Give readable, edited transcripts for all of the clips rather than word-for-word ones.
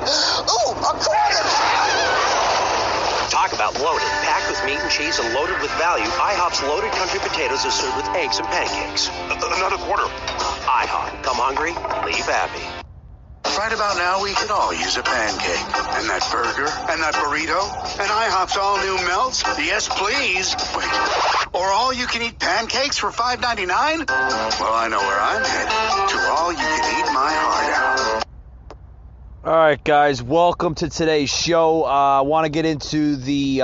Ooh, a quarter! Talk about loaded. Packed with meat and cheese and loaded with value, IHOP's loaded country potatoes are served with eggs and pancakes. Another quarter. IHOP. Come hungry, leave happy. Right about now, we could all use a pancake. And that burger. And that burrito. And IHOP's all-new melts. Yes, please. Wait. Or all-you-can-eat pancakes for $5.99? Well, I know where I'm headed. To all-you-can-eat my heart out. All right, guys. Welcome to today's show. I want to get into the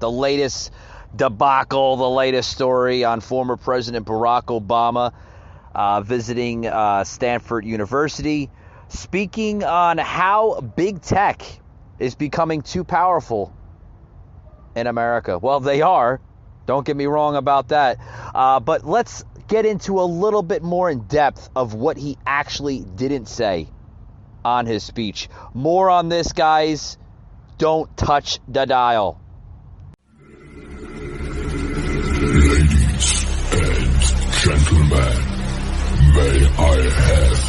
latest debacle, the latest story on former President Barack Obama visiting Stanford University, speaking on how big tech is becoming too powerful in America. Well, they are. Don't get me wrong about that. But let's get into a little bit more in depth of what he actually didn't say on his speech. More on this, guys. Don't touch the dial. Ladies and gentlemen, may I have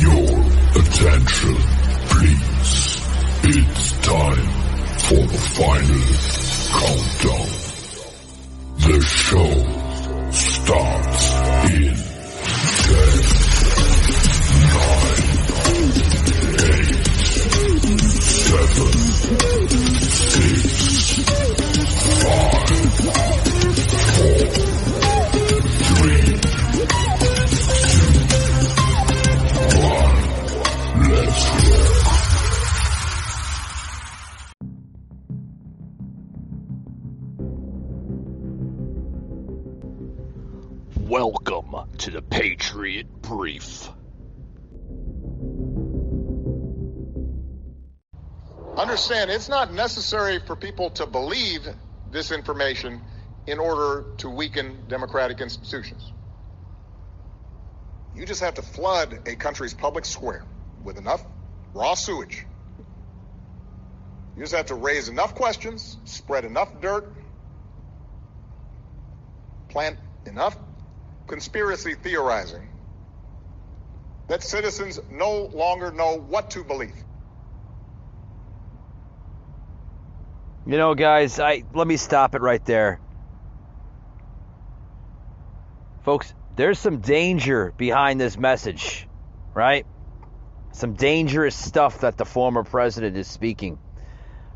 your attention, please? It's time for the final countdown. The show starts in 10, 9, 8, 7, 6, 5, 4, 3, 2, 1. Let's rock. Welcome to the Patriot Brief. Understand, it's not necessary for people to believe this information in order to weaken democratic institutions. You just have to flood a country's public square with enough raw sewage. You just have to raise enough questions, spread enough dirt, plant enough conspiracy theorizing that citizens no longer know what to believe. You know, guys, let me stop it right there. Folks, there's some danger behind this message, right? Some dangerous stuff that the former president is speaking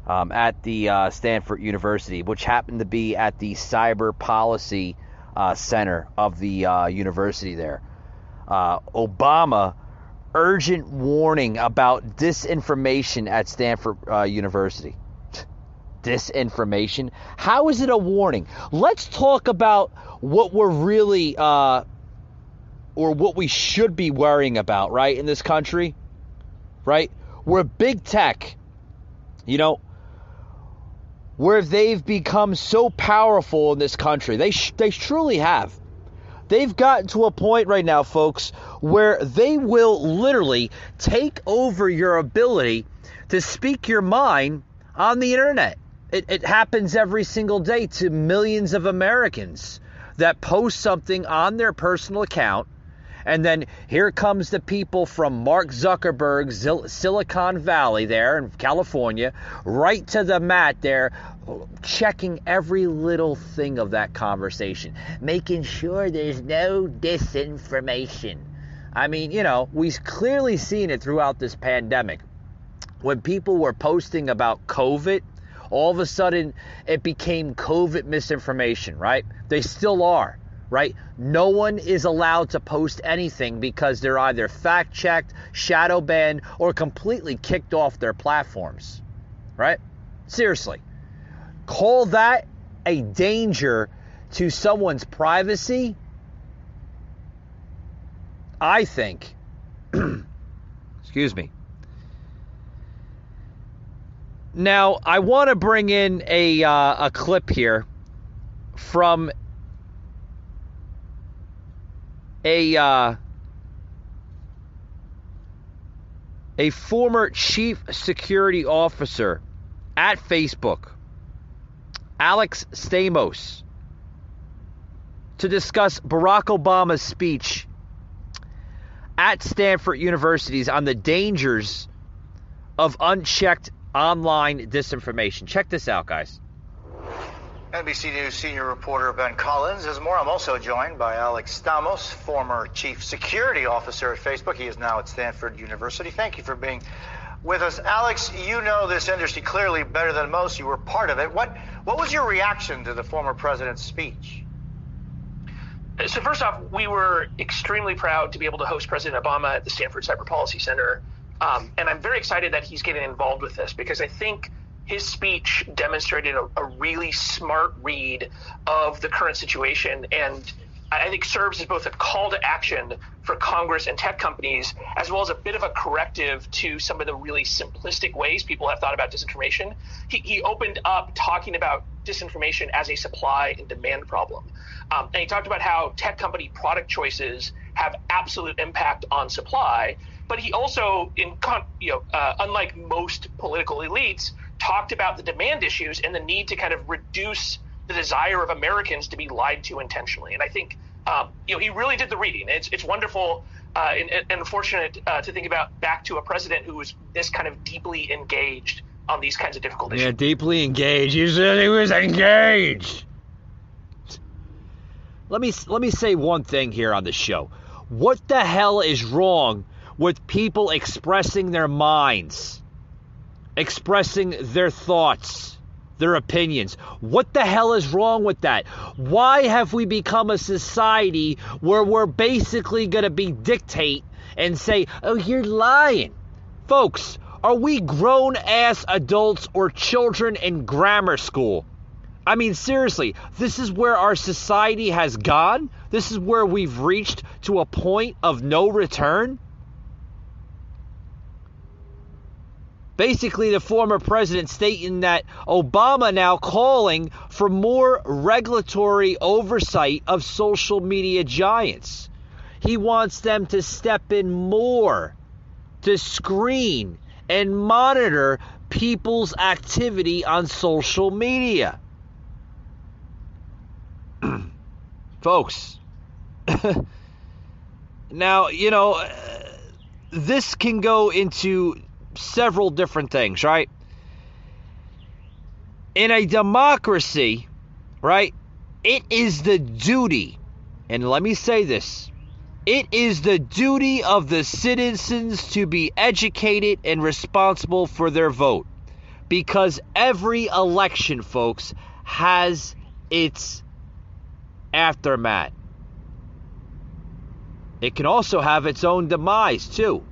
at the Stanford University, which happened to be at the Cyber Policy Center of the university there. Obama, urgent warning about disinformation at Stanford University. Disinformation? How is it a warning? Let's talk about what we're really, or what we should be worrying about, right, in this country, right? We're big tech, you know, where they've become so powerful in this country. They truly have. They've gotten to a point right now, folks, where they will literally take over your ability to speak your mind on the internet. It happens every single day to millions of Americans that post something on their personal account, and then here comes the people from Mark Zuckerberg's Silicon Valley there in California, right to the mat there, checking every little thing of that conversation, making sure there's no disinformation. I mean, you know, we've clearly seen it throughout this pandemic. When people were posting about COVID, all of a sudden it became COVID misinformation, right? They still are, right? No one is allowed to post anything because they're either fact-checked, shadow banned, or completely kicked off their platforms, right? Seriously. Call that a danger to someone's privacy? I think, excuse me. Now, I want to bring in a clip here from a former chief security officer at Facebook, Alex Stamos, to discuss Barack Obama's speech at Stanford University on the dangers of unchecked online disinformation. Check this out, guys. NBC News senior reporter Ben Collins has more. I'm also joined by Alex Stamos, former chief security officer at Facebook. He is now at Stanford University. Thank you for being with us. Alex, you know this industry clearly better than most. You were part of it. What was your reaction to the former president's speech? So first off, we were extremely proud to be able to host President Obama at the Stanford Cyber Policy Center. And I'm very excited that he's getting involved with this, because I think his speech demonstrated a really smart read of the current situation, and I think serves as both a call to action for Congress and tech companies, as well as a bit of a corrective to some of the really simplistic ways people have thought about disinformation. He opened up talking about disinformation as a supply and demand problem. And he talked about how tech company product choices have absolute impact on supply. But he also, unlike most political elites, talked about the demand issues and the need to kind of reduce the desire of Americans to be lied to intentionally. And I think, he really did the reading. It's wonderful and unfortunate to think about back to a president who was this kind of deeply engaged on these kinds of difficult issues. Yeah, deeply engaged. You said he was engaged. Let me say one thing here on the show. What the hell is wrong with people expressing their minds, expressing their thoughts, their opinions? What the hell is wrong with that? Why have we become a society where we're basically going to be dictate and say, oh, you're lying? Folks, are we grown-ass adults or children in grammar school? I mean, seriously, this is where our society has gone? This is where we've reached to a point of no return? Basically, the former president stating that Obama now calling for more regulatory oversight of social media giants. He wants them to step in more to screen and monitor people's activity on social media. Folks, now, this can go into several different things, right? In a democracy, right, it is the duty, and let me say this, it is the duty of the citizens to be educated and responsible for their vote, because every election, folks, has its aftermath. It can also have its own demise, too.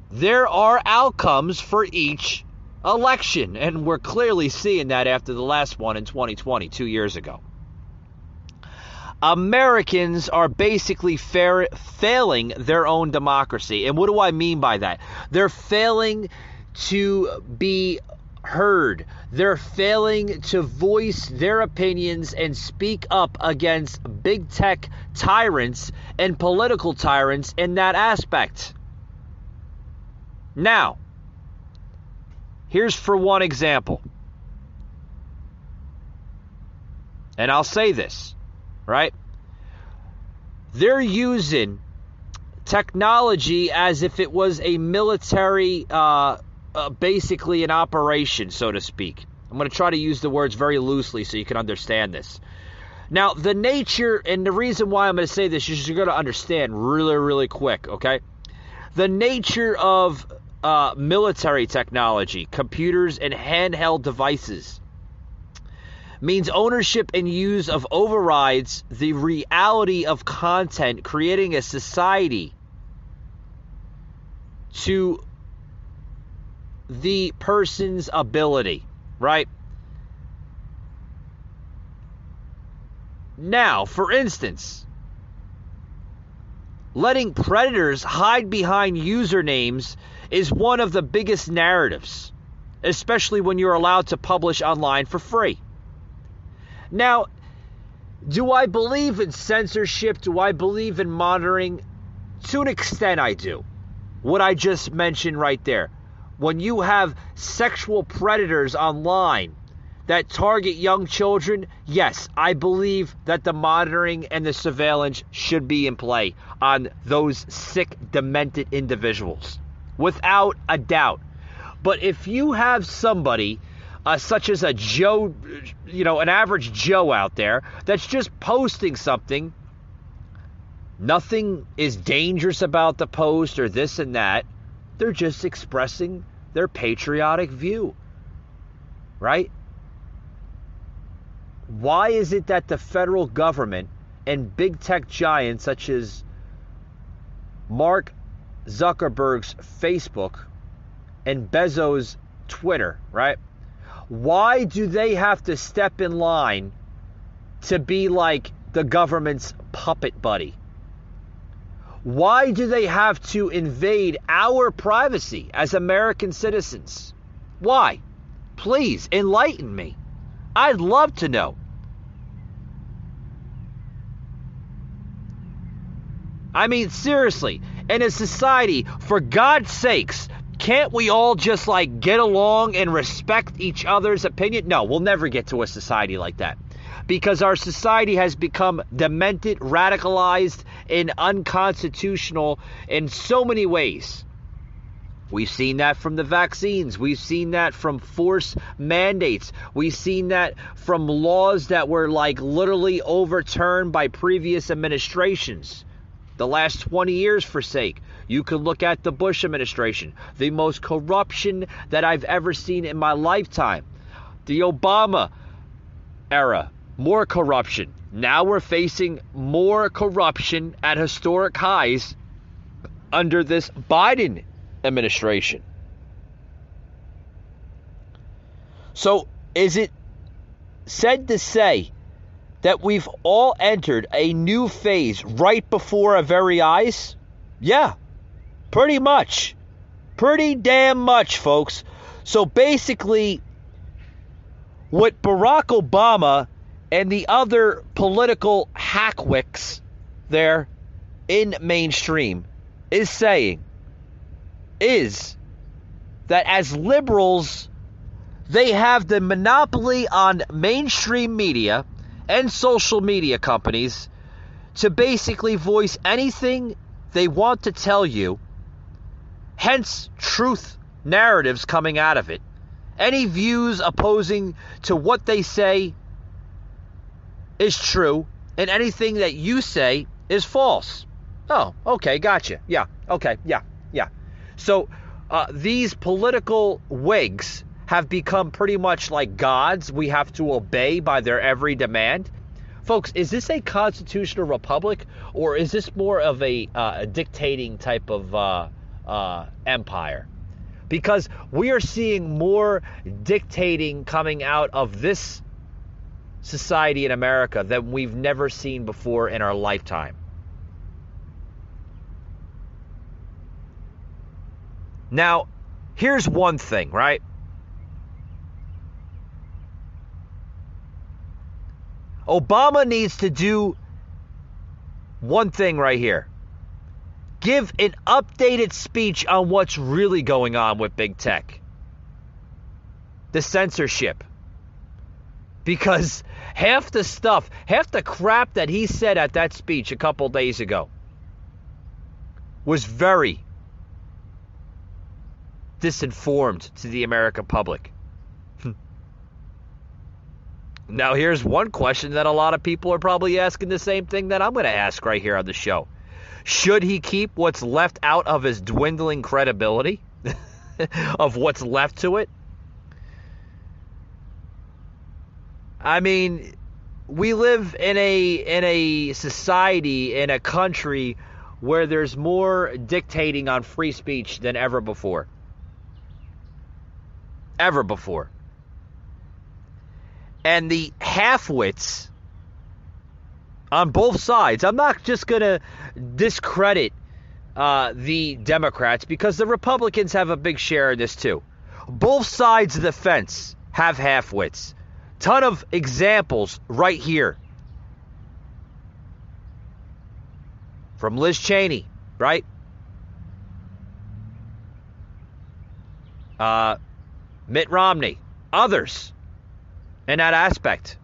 There are outcomes for each election, and we're clearly seeing that after the last one in 2020, 2 years ago. Americans are basically failing their own democracy. And what do I mean by that? They're failing to be heard. They're failing to voice their opinions and speak up against big tech tyrants and political tyrants in that aspect. Now, here's for one example. And I'll say this, right? They're using technology as if it was a military, basically an operation, so to speak. I'm going to try to use the words very loosely so you can understand this. Now, the nature and the reason why I'm going to say this, you're going to understand really, really quick, okay? The nature of military technology, computers, and handheld devices means ownership and use of overrides the reality of content, creating a society to the person's ability, right? Now, for instance, letting predators hide behind usernames is one of the biggest narratives, especially when you're allowed to publish online for free. Now, do I believe in censorship? Do I believe in monitoring? To an extent, I do. What I just mentioned right there. When you have sexual predators online that target young children, yes, I believe that the monitoring and the surveillance should be in play on those sick, demented individuals, without a doubt. But if you have somebody such as a Joe, an average Joe out there that's just posting something, nothing is dangerous about the post or this and that. They're just expressing their patriotic view, right? Why is it that the federal government and big tech giants such as Mark Zuckerberg's Facebook and Bezos' Twitter, right? Why do they have to step in line to be like the government's puppet buddy? Why do they have to invade our privacy as American citizens? Why? Please enlighten me. I'd love to know. I mean, seriously, in a society, for God's sakes, can't we all just get along and respect each other's opinion? No, we'll never get to a society like that. Because our society has become demented, radicalized, and unconstitutional in so many ways. We've seen that from the vaccines. We've seen that from forced mandates. We've seen that from laws that were literally overturned by previous administrations. The last 20 years, for sake. You can look at the Bush administration, the most corruption that I've ever seen in my lifetime. The Obama era, more corruption. Now we're facing more corruption at historic highs under this Biden administration. So is it said to say that we've all entered a new phase right before our very eyes? Yeah, pretty much. Pretty damn much, folks. So basically, what Barack Obama and the other political hackwicks there in mainstream is saying is that as liberals, they have the monopoly on mainstream media and social media companies to basically voice anything they want to tell you, hence truth narratives coming out of it. Any views opposing to what they say is true, and anything that you say is false. Oh, okay, gotcha. Yeah, okay, yeah. So these political wigs have become pretty much like gods we have to obey by their every demand. Folks, is this a constitutional republic, or is this more of a dictating type of empire? Because we are seeing more dictating coming out of this society in America than we've never seen before in our lifetime. Now, here's one thing, right? Obama needs to do one thing right here. Give an updated speech on what's really going on with big tech. The censorship. Because half the crap that he said at that speech a couple days ago was very disinformed to the American public. Now, here's one question that a lot of people are probably asking, the same thing that I'm going to ask right here on the show. Should he keep what's left out of his dwindling credibility? Of what's left to it? I mean, we live in a society, in a country where there's more dictating on free speech than ever before. Ever before. And the half-wits on both sides, I'm not just going to discredit the Democrats, because the Republicans have a big share in this too. Both sides of the fence have half-wits. Ton of examples right here. From Liz Cheney, right? Mitt Romney, others. in that aspect.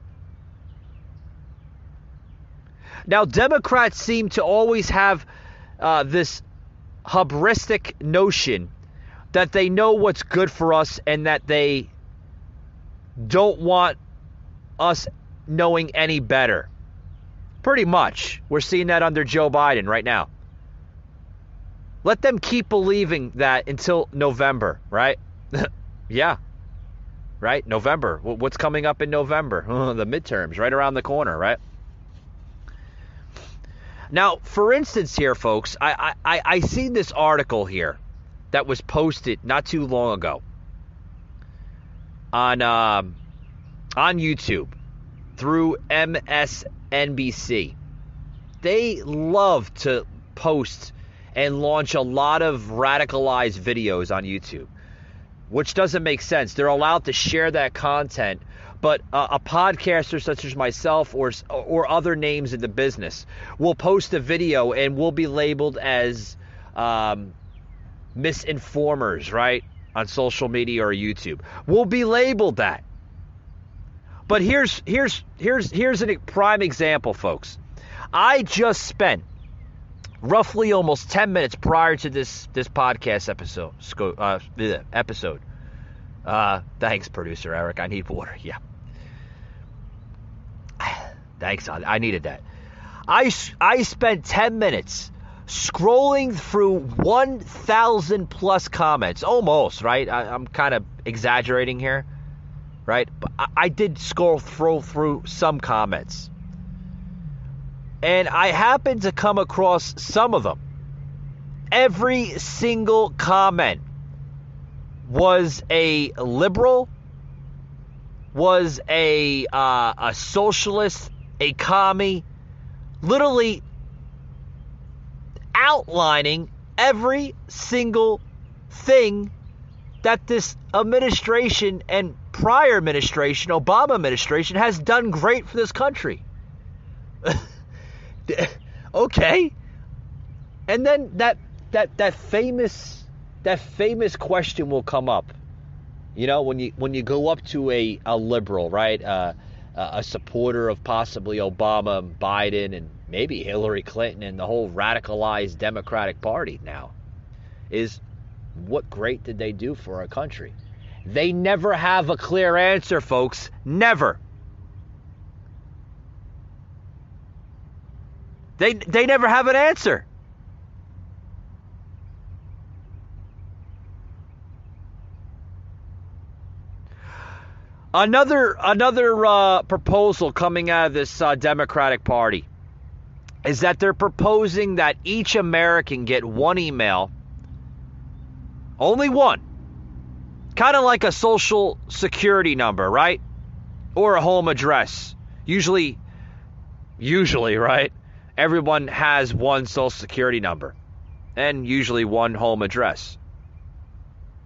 Now, Democrats seem to always have this hubristic notion that they know what's good for us and that they don't want us knowing any better. Pretty much. We're seeing that under Joe Biden right now. Let them keep believing that until November, right? Yeah. Right? November. What's coming up in November? The midterms, right around the corner, right? Now, for instance here, folks, I seen this article here that was posted not too long ago on YouTube through MSNBC. They love to post and launch a lot of radicalized videos on YouTube, which doesn't make sense. They're allowed to share that content, but a podcaster such as myself or other names in the business will post a video and will be labeled as misinformers, right, on social media or YouTube. We'll be labeled that. But here's a prime example, folks. I just spent roughly almost 10 minutes prior to this podcast episode. Thanks, producer Eric. I need water. Yeah. Thanks. I needed that. I spent 10 minutes scrolling through 1,000 plus comments. Almost, right? I'm kind of exaggerating here, right? But I did scroll through some comments. And I happened to come across some of them. Every single comment was a liberal, was a socialist, a commie, literally outlining every single thing that this administration and prior administration, Obama administration, has done great for this country. Okay. And then that famous question will come up. You know, when you go up to a liberal, right? A supporter of possibly Obama and Biden and maybe Hillary Clinton and the whole radicalized Democratic Party now, is what great did they do for our country? They never have a clear answer, folks. Never. They never have an answer. Another proposal coming out of this Democratic Party is that they're proposing that each American get one email, only one, kind of like a social security number, right? Or a home address. Usually, right? Everyone has one social security number and usually one home address.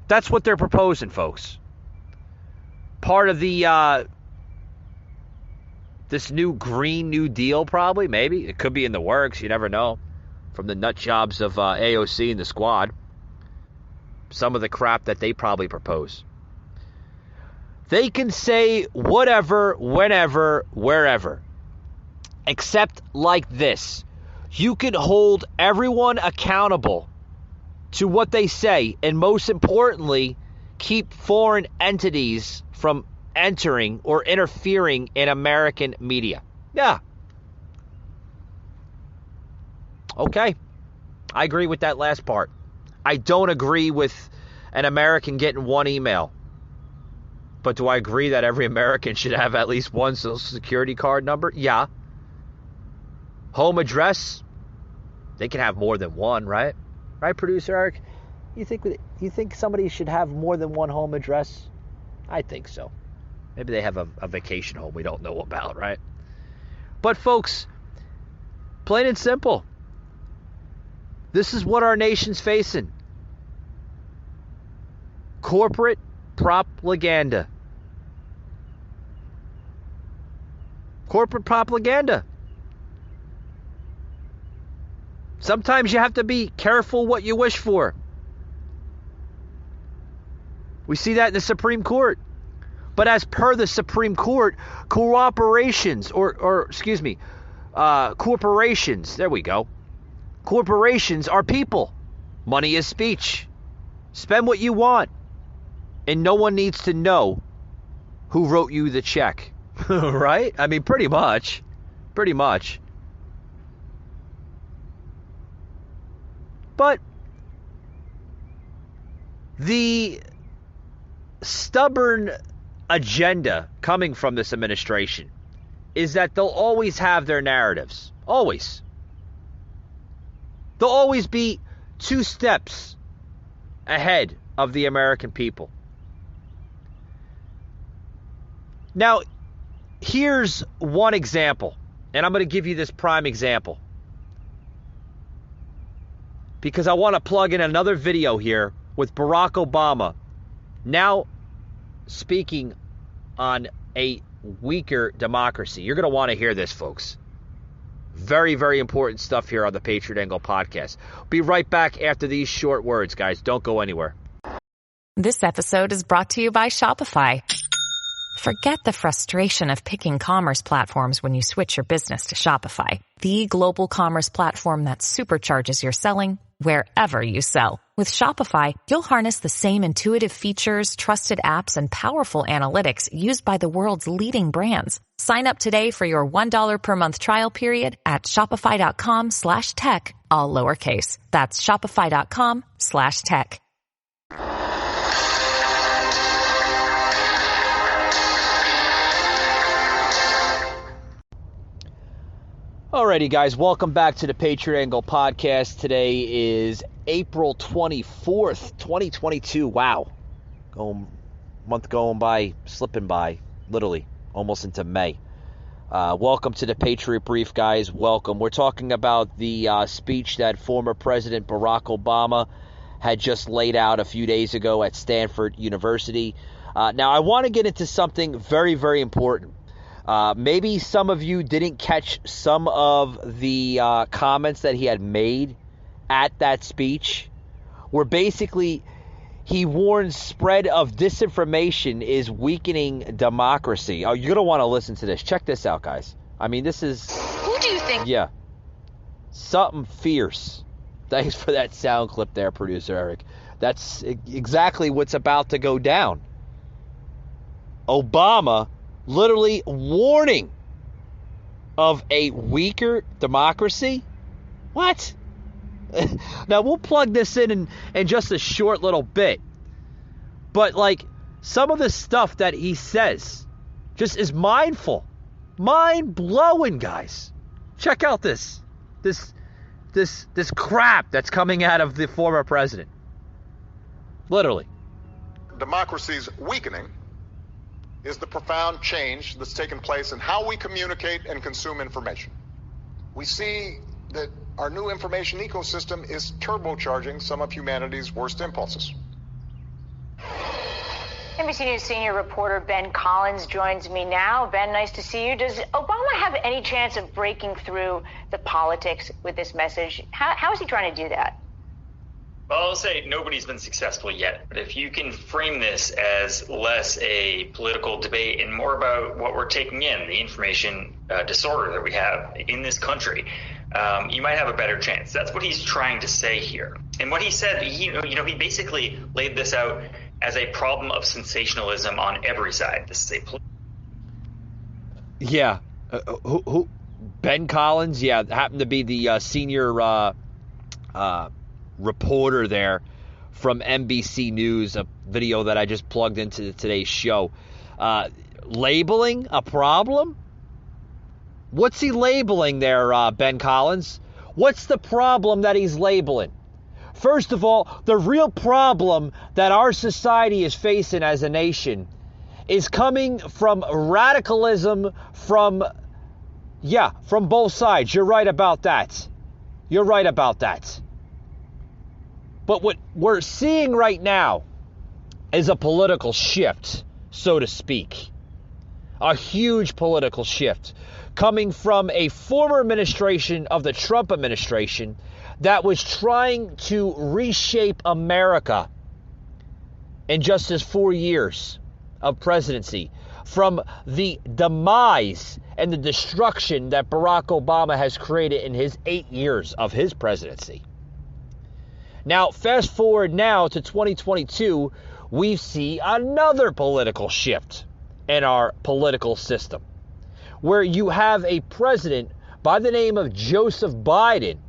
That's what they're proposing, folks. Part of the this new Green New Deal, probably, maybe. It could be in the works. You never know. From the nut jobs of AOC and the squad. Some of the crap that they probably propose. They can say whatever, whenever, wherever. Except like this. You can hold everyone accountable to what they say. And most importantly, keep foreign entities from entering or interfering in American media. Yeah. Okay. I agree with that last part. I don't agree with an American getting one email. But do I agree that every American should have at least one social security card number? Yeah. Home address? They can have more than one, right? Right, producer Eric? You think somebody should have more than one home address? I think so. Maybe they have a vacation home we don't know about, right? But folks, plain and simple, this is what our nation's facing. Corporate propaganda. Corporate propaganda. Sometimes you have to be careful what you wish for. We see that in the Supreme Court. But as per the Supreme Court, corporations, there we go. Corporations are people. Money is speech. Spend what you want. And no one needs to know who wrote you the check. Right? I mean, pretty much. Pretty much. But the stubborn agenda coming from this administration is that they'll always have their narratives. Always. They'll always be 2 steps ahead of the American people. Now, here's one example, and I'm going to give you this prime example because I want to plug in another video here with Barack Obama now speaking on a weaker democracy. You're going to want to hear this, folks. Very, very important stuff here on the Patriot Angle podcast. Be right back after these short words, guys. Don't go anywhere. This episode is brought to you by Shopify. Forget the frustration of picking commerce platforms when you switch your business to Shopify, the global commerce platform that supercharges your selling wherever you sell. With Shopify, you'll harness the same intuitive features, trusted apps, and powerful analytics used by the world's leading brands. Sign up today for your $1 per month trial period at shopify.com/tech, all lowercase. That's shopify.com/tech. Alrighty, guys, welcome back to the Patriot Angle podcast. Today is April 24th, 2022. Wow. Month going by, slipping by, literally, almost into May. Welcome to the Patriot Brief, guys. Welcome. We're talking about the speech that former President Barack Obama had just laid out a few days ago at Stanford University. Now, I want to get into something very, very important. Maybe some of you didn't catch some of the comments that he had made at that speech, where basically he warns spread of disinformation is weakening democracy. Oh, you're going to want to listen to this. Check this out, guys. I mean, this is... Who do you think? Yeah. Something fierce. Thanks for that sound clip there, producer Eric. That's exactly what's about to go down. Obama literally warning of a weaker democracy? What? Now, we'll plug this in just a short little bit. But, like, some of the stuff that he says just is mindful. Mind-blowing, guys. Check out this crap that's coming out of the former president. Literally. Democracy's weakening is the profound change that's taken place in how we communicate and consume information. We see that our new information ecosystem is turbocharging some of humanity's worst impulses. NBC News senior reporter Ben Collins joins me now. Ben, nice to see you. Does Obama have any chance of breaking through the politics with this message? How is he trying to do that? Well, I'll say nobody's been successful yet. But if you can frame this as less a political debate and more about what we're taking in, the information disorder that we have in this country, you might have a better chance. That's what he's trying to say here. And what he said, he basically laid this out as a problem of sensationalism on every side. This is a yeah. Who? Ben Collins? Yeah, happened to be the senior reporter there from NBC News, a video that I just plugged into today's show. Labeling a problem? What's he labeling there, Ben Collins? What's the problem that he's labeling? First of all, the real problem that our society is facing as a nation is coming from radicalism from both sides. You're right about that. You're right about that. But what we're seeing right now is a political shift, so to speak. A huge political shift coming from a former administration of the Trump administration that was trying to reshape America in just his 4 years of presidency, from the demise and the destruction that Barack Obama has created in his 8 years of his presidency. Now, fast forward now to 2022, we see another political shift in our political system, where you have a president by the name of Joseph Biden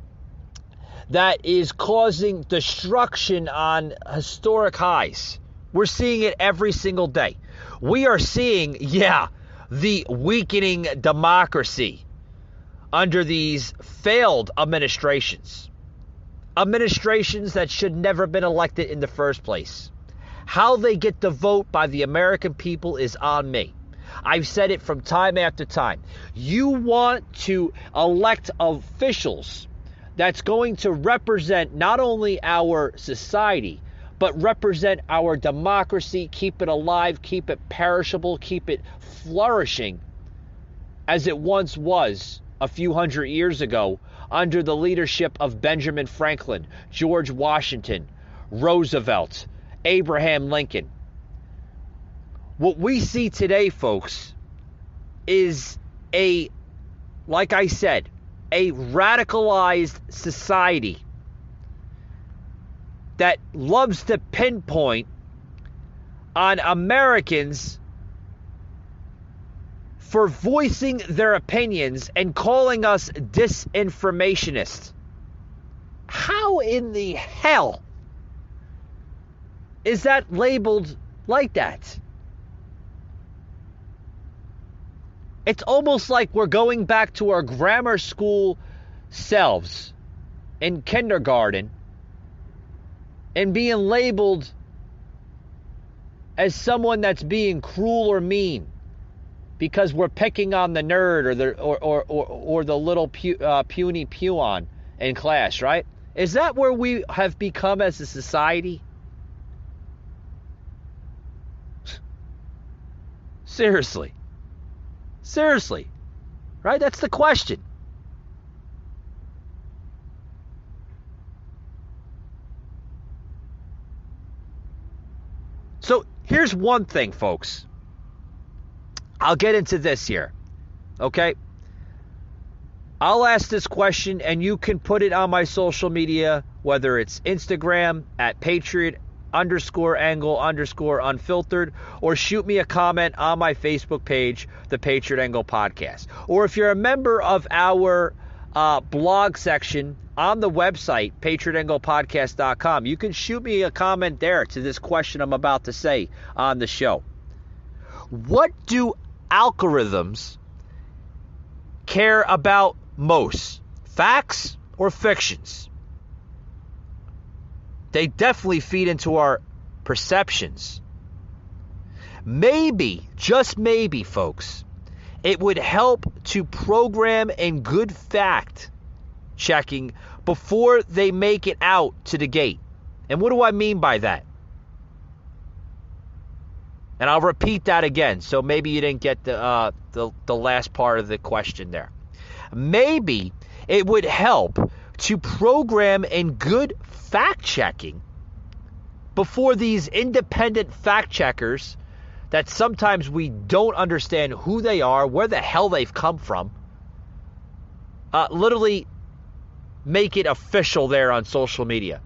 that is causing destruction on historic highs. We're seeing it every single day. We are seeing, the weakening democracy under these failed administrations. Administrations that should never have been elected in the first place. How they get the vote by the American people is on me. I've said it from time after time. You want to elect officials that's going to represent not only our society, but represent our democracy, keep it alive, keep it perishable, keep it flourishing as it once was a few hundred years ago under the leadership of Benjamin Franklin, George Washington, Roosevelt, Abraham Lincoln. What we see today, folks, is like I said, a radicalized society that loves to pinpoint on Americans for voicing their opinions and calling us disinformationists. How in the hell is that labeled like that? It's almost like we're going back to our grammar school selves in kindergarten and being labeled as someone that's being cruel or mean because we're picking on the nerd or the little puny peon in class, right? Is that where we have become as a society? Seriously, right? That's the question. So here's one thing, folks. I'll get into this here, okay? I'll ask this question, and you can put it on my social media, whether it's Instagram at Patriot_angle_unfiltered, or shoot me a comment on my Facebook page, the Patriot Angle Podcast. Or if you're a member of our blog section on the website, patriotanglepodcast.com, you can shoot me a comment there to this question I'm about to say on the show. What do algorithms care about most, facts or fictions? They definitely feed into our perceptions. Maybe, just maybe, folks, it would help to program in good fact checking before they make it out to the gate. And what do I mean by that? And I'll repeat that again, so maybe you didn't get the last part of the question there. Maybe it would help to program in good fact-checking before these independent fact-checkers that sometimes we don't understand who they are, where the hell they've come from, literally make it official there on social media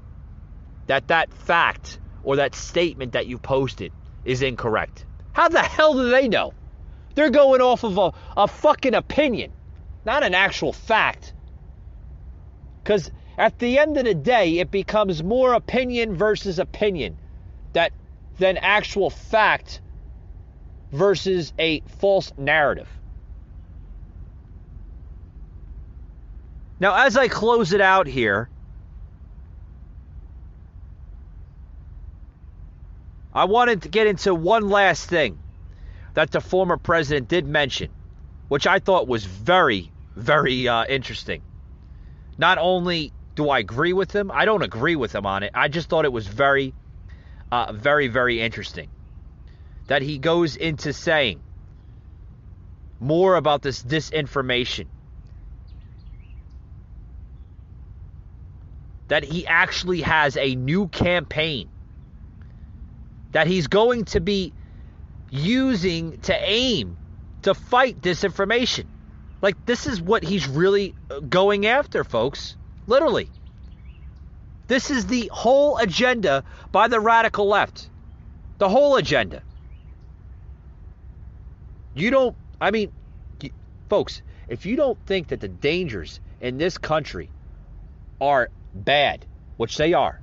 that fact or that statement that you posted is incorrect. How the hell do they know? They're going off of a fucking opinion, not an actual fact. Because at the end of the day, it becomes more opinion versus opinion than actual fact versus a false narrative. Now, as I close it out here, I wanted to get into one last thing that the former president did mention, which I thought was very, very interesting. Not only do I agree with him, I don't agree with him on it. I just thought it was very, very interesting that he goes into saying more about this disinformation. That he actually has a new campaign that he's going to be using to aim to fight disinformation. Like, this is what he's really going after, folks. Literally. This is the whole agenda by the radical left. The whole agenda. Folks, if you don't think that the dangers in this country are bad, which they are,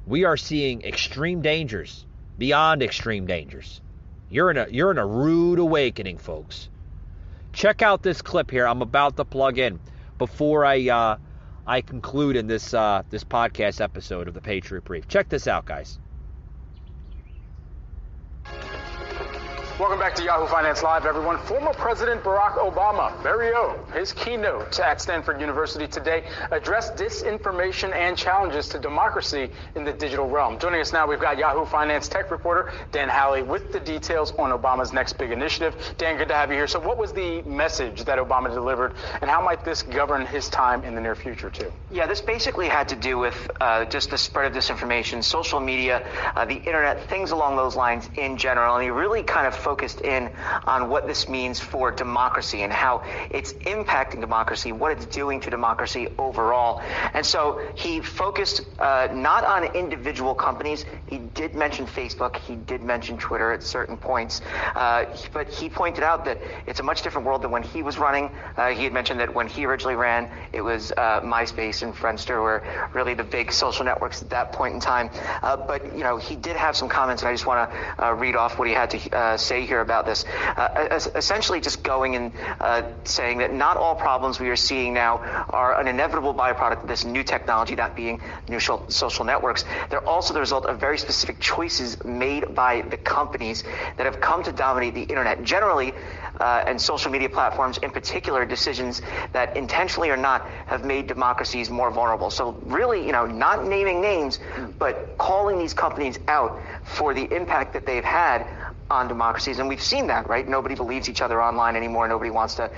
we are seeing extreme dangers, beyond extreme dangers. You're in a rude awakening, folks. Check out this clip here I'm about to plug in before I conclude in this podcast episode of the Patriot Brief. Check this out, guys. Welcome back to Yahoo Finance Live, everyone. Former President Barack Obama, his keynote at Stanford University today addressed disinformation and challenges to democracy in the digital realm. Joining us now, we've got Yahoo Finance tech reporter Dan Halley with the details on Obama's next big initiative. Dan, good to have you here. So what was the message that Obama delivered, and how might this govern his time in the near future, too? Yeah, this basically had to do with just the spread of disinformation, social media, the internet, things along those lines in general. And he really kind of focused in on what this means for democracy and how it's impacting democracy, what it's doing to democracy overall. And so he focused not on individual companies. He did mention Facebook. He did mention Twitter at certain points. But he pointed out that it's a much different world than when he was running. He had mentioned that when he originally ran, it was MySpace and Friendster were really the big social networks at that point in time. But, he did have some comments, and I just want to read off what he had to say here about this. Essentially just going and saying that not all problems we are seeing now are an inevitable byproduct of this new technology, that being new social networks. They're also the result of very specific choices made by the companies that have come to dominate the internet generally, and social media platforms in particular, decisions that intentionally or not have made democracies more vulnerable. So really, not naming names, but calling these companies out for the impact that they've had on democracies. And we've seen that, right? Nobody believes each other online anymore. Nobody wants to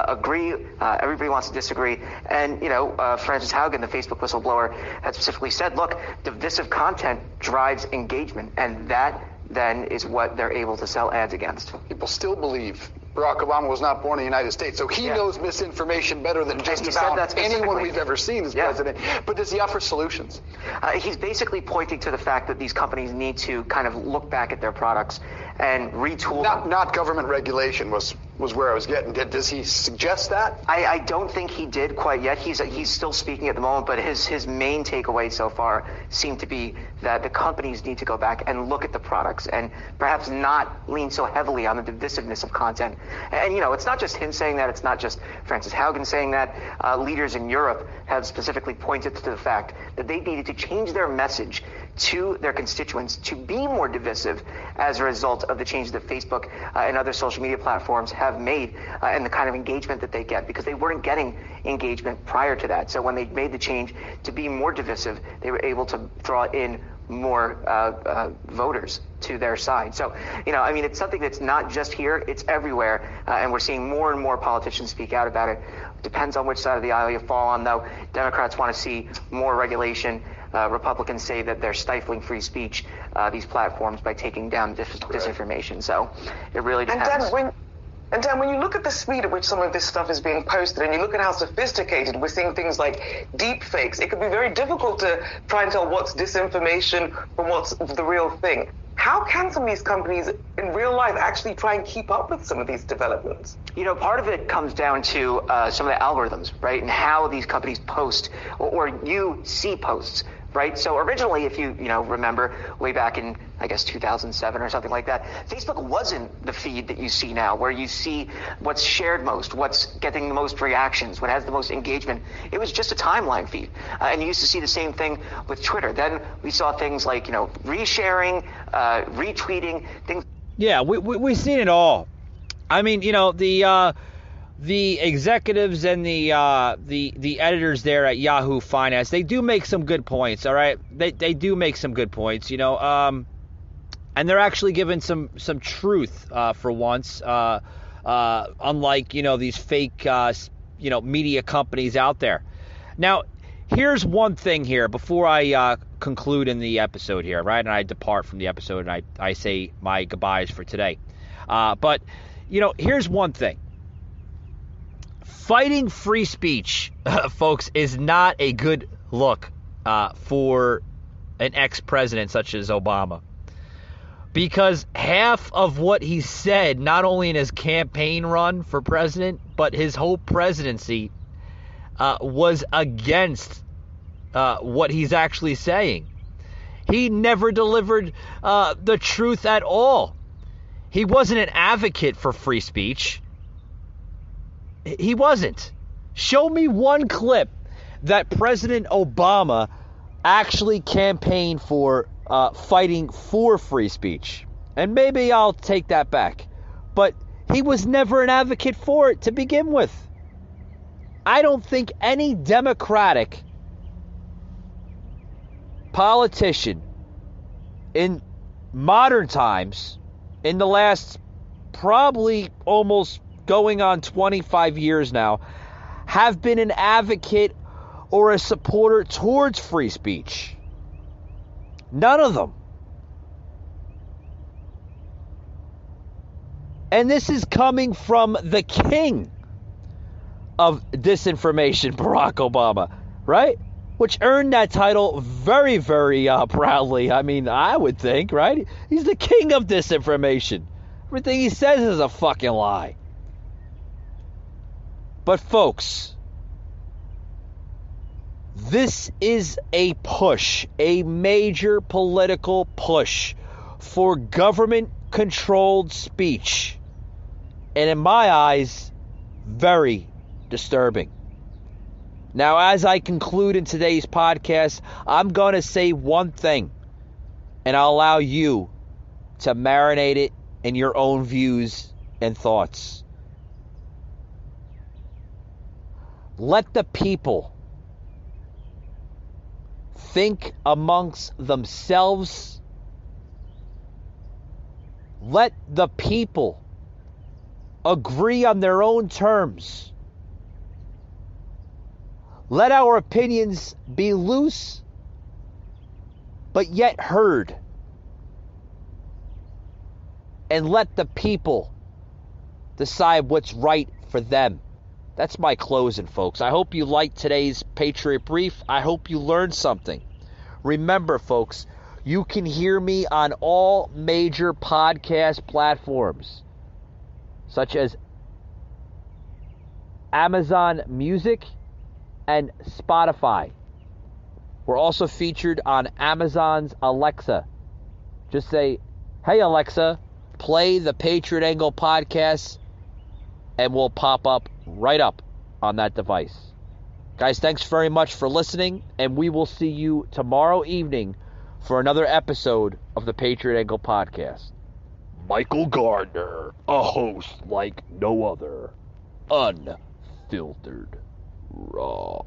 agree. Everybody wants to disagree. And, Frances Haugen, the Facebook whistleblower, had specifically said, look, divisive content drives engagement. And that then is what they're able to sell ads against. People still believe Barack Obama was not born in the United States, so he knows misinformation better than just about anyone we've ever seen as president. But does he offer solutions? He's basically pointing to the fact that these companies need to kind of look back at their products and retool them. Not government regulation was where I was getting. Does he suggest that? I don't think he did quite yet. He's still speaking at the moment, but his main takeaway so far seemed to be that the companies need to go back and look at the products and perhaps not lean so heavily on the divisiveness of content. And, it's not just him saying that. It's not just Frances Haugen saying that. Leaders in Europe have specifically pointed to the fact that they needed to change their message to their constituents to be more divisive as a result of the changes that Facebook and other social media platforms have made and the kind of engagement that they get, because they weren't getting engagement prior to that. So when they made the change to be more divisive, they were able to draw in more voters to their side. So, it's something that's not just here, it's everywhere, and we're seeing more and more politicians speak out about it. Depends on which side of the aisle you fall on, though. Democrats want to see more regulation. Republicans say that they're stifling free speech, these platforms, by taking down disinformation. So it really depends. And Dan, when you look at the speed at which some of this stuff is being posted, and you look at how sophisticated we're seeing things like deep fakes, it can be very difficult to try and tell what's disinformation from what's the real thing. How can some of these companies in real life actually try and keep up with some of these developments? Part of it comes down to some of the algorithms, right, and how these companies post or you see posts. Right. So originally, if you remember way back in, I guess, 2007 or something like that, Facebook wasn't the feed that you see now, where you see what's shared most, what's getting the most reactions, what has the most engagement. It was just a timeline feed. And you used to see the same thing with Twitter. Then we saw things like, resharing, retweeting, things. Yeah, we've seen it all. I mean, the executives and the editors there at Yahoo Finance, they do make some good points, all right? They do make some good points, and they're actually giving some truth for once, unlike, these fake, media companies out there. Now, here's one thing here before I conclude in the episode here, right? And I depart from the episode and I say my goodbyes for today. But, here's one thing. Fighting free speech, folks, is not a good look for an ex-president such as Obama. Because half of what he said, not only in his campaign run for president, but his whole presidency, was against what he's actually saying. He never delivered the truth at all. He wasn't an advocate for free speech. He wasn't. Show me one clip that President Obama actually campaigned for fighting for free speech. And maybe I'll take that back. But he was never an advocate for it to begin with. I don't think any Democratic politician in modern times, in the last probably almost going on 25 years now, have been an advocate or a supporter towards free speech. None of them. And this is coming from the king of disinformation, Barack Obama, right? Which earned that title very, very proudly. I mean, I would think, right? He's the king of disinformation. Everything he says is a fucking lie. But folks, this is a push, a major political push for government-controlled speech. And in my eyes, very disturbing. Now, as I conclude in today's podcast, I'm going to say one thing, and I'll allow you to marinate it in your own views and thoughts. Let the people think amongst themselves. Let the people agree on their own terms. Let our opinions be loose, but yet heard. And let the people decide what's right for them. That's my closing, folks. I hope you liked today's Patriot Brief. I hope you learned something. Remember, folks, you can hear me on all major podcast platforms, such as Amazon Music and Spotify. We're also featured on Amazon's Alexa. Just say, "Hey Alexa, play the Patriot Angle podcast," and we'll pop up right up on that device. Guys, thanks very much for listening, and we will see you tomorrow evening for another episode of the Patriot Angle podcast. Michael Gardner, a host like no other. Unfiltered. Raw.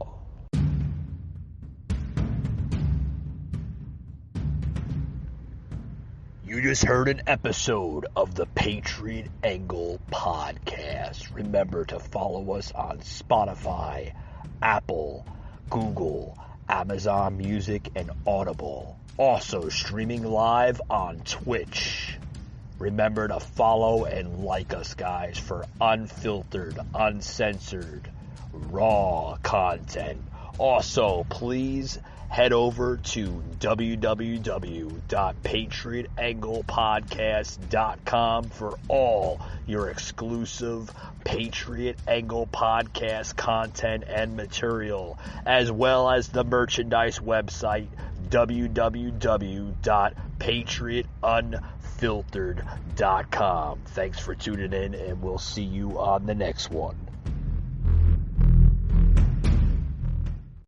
You just heard an episode of the Patriot Angle podcast. Remember to follow us on Spotify, Apple, Google, Amazon Music, and Audible. Also streaming live on Twitch. Remember to follow and like us, guys, for unfiltered, uncensored, raw content. Also, please head over to www.patriotanglepodcast.com for all your exclusive Patriot Angle podcast content and material, as well as the merchandise website, www.patriotunfiltered.com. Thanks for tuning in, and we'll see you on the next one.